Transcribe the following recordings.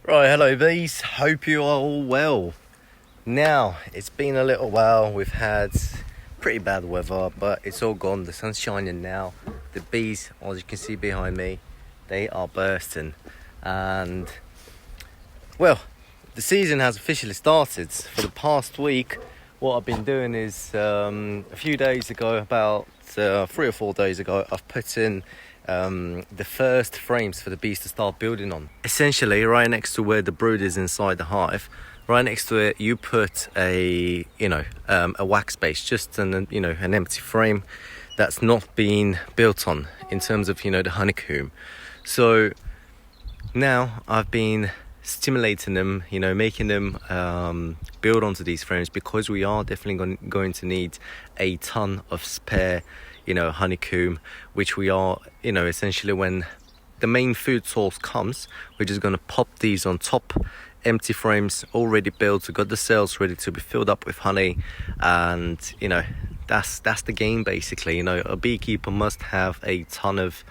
Right, hello bees, hope you are all well. Now, it's been a little while, we've had pretty bad weather, but it's all gone, the sun's shining now. The bees, as you can see behind me, they are bursting. And, well, the season has officially started. For the past week, what I've been doing is, a few days ago, about 3 or 4 days ago, I've put in the first frames for the bees to start building on. Essentially, right next to where the brood is inside the hive, right next to it, you put a wax base, just an empty frame that's not been built on in terms of the honeycomb. So now I've been stimulating them, making them build onto these frames, because we are definitely going to need a ton of spare honeycomb, which we are essentially, when the main food source comes, we're just going to pop these on top, empty frames already built. We've got the cells ready to be filled up with honey, and that's the game basically. A beekeeper must have a ton of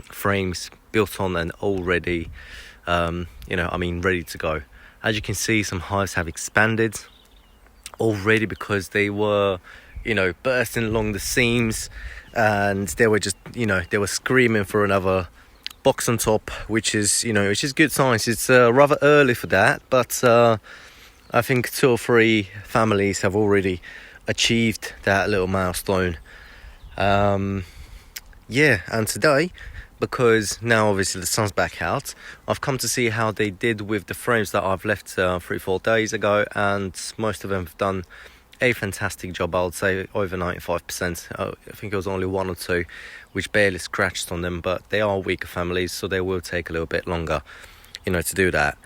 frames built on and already ready to go. As you can see, some hives have expanded already because they were bursting along the seams, and they were just they were screaming for another box on top, which is good signs. It's rather early for that, but I think 2 or 3 families have already achieved that little milestone. And today, because now obviously the sun's back out, I've come to see how they did with the frames that I've left 3-4 days ago, and most of them have done a fantastic job. I would say over 95%. I think it was only 1 or 2 which barely scratched on them, but they are weaker families, so they will take a little bit longer to do that.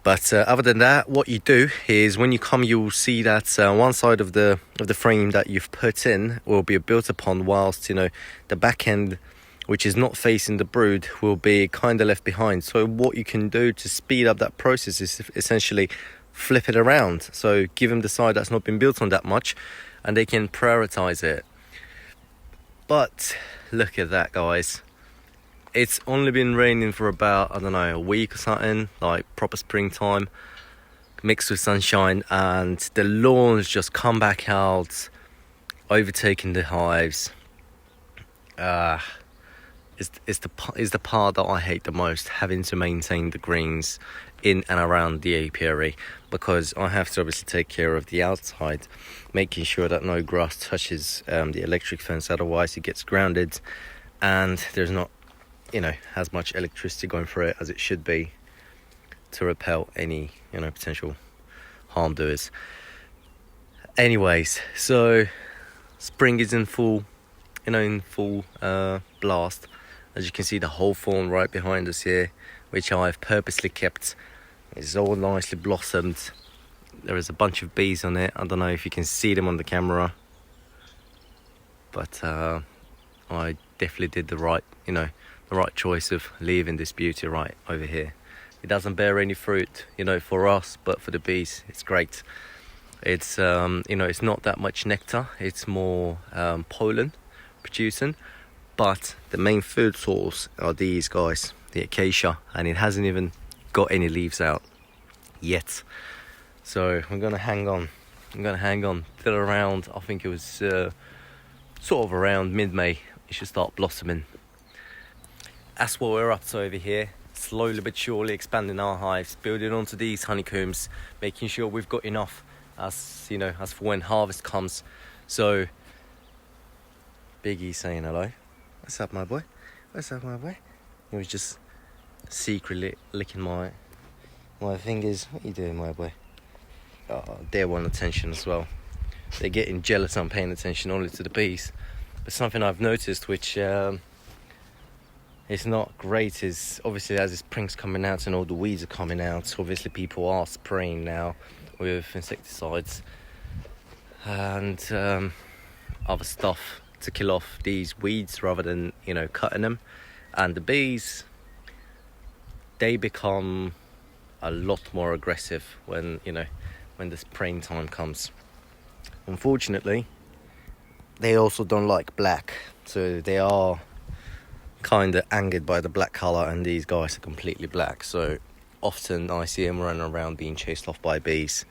But other than that, what you do is, when you come, you'll see that one side of the frame that you've put in will be built upon, whilst the back end, which is not facing the brood, will be kind of left behind. So what you can do to speed up that process is essentially flip it around. So give them the side that's not been built on that much, and they can prioritize it. But look at that, guys. It's only been raining for about, a week or something, like proper springtime mixed with sunshine, and the lawns just come back out, overtaking the hives. Is the part that I hate the most, having to maintain the greens in and around the apiary, because I have to obviously take care of the outside, making sure that no grass touches the electric fence, otherwise it gets grounded and there's not as much electricity going through it as it should be to repel any potential harm doers. Anyways, so spring is in full blast. As you can see, the whole fawn right behind us here, which I've purposely kept, is all nicely blossomed. There is a bunch of bees on it. I don't know if you can see them on the camera, but I definitely did the right choice of leaving this beauty right over here. It doesn't bear any fruit, for us, but for the bees, it's great. It's it's not that much nectar. It's more pollen producing. But the main food source are these guys, the acacia, and it hasn't even got any leaves out yet. So I'm gonna hang on till around, I think it was sort of around mid-May, it should start blossoming. That's what we're up to over here, slowly but surely expanding our hives, building onto these honeycombs, making sure we've got enough as for when harvest comes. So Biggie's saying hello. What's up, my boy? What's up, my boy? He was just secretly licking my fingers. What are you doing, my boy? Oh, they want attention as well. They're getting jealous I'm paying attention only to the bees. But something I've noticed, which is not great, is obviously as the spring's coming out and all the weeds are coming out, obviously people are spraying now with insecticides and other stuff to kill off these weeds rather than cutting them. And the bees, they become a lot more aggressive when the spraying time comes. Unfortunately, they also don't like black, so they are kind of angered by the black color, and these guys are completely black, so often I see them running around being chased off by bees.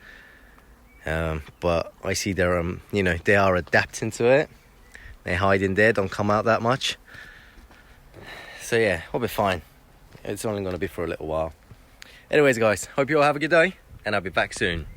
But I see they're, they are adapting to it. They hide in there, don't come out that much. So yeah, we'll be fine. It's only going to be for a little while. Anyways, guys, hope you all have a good day, and I'll be back soon.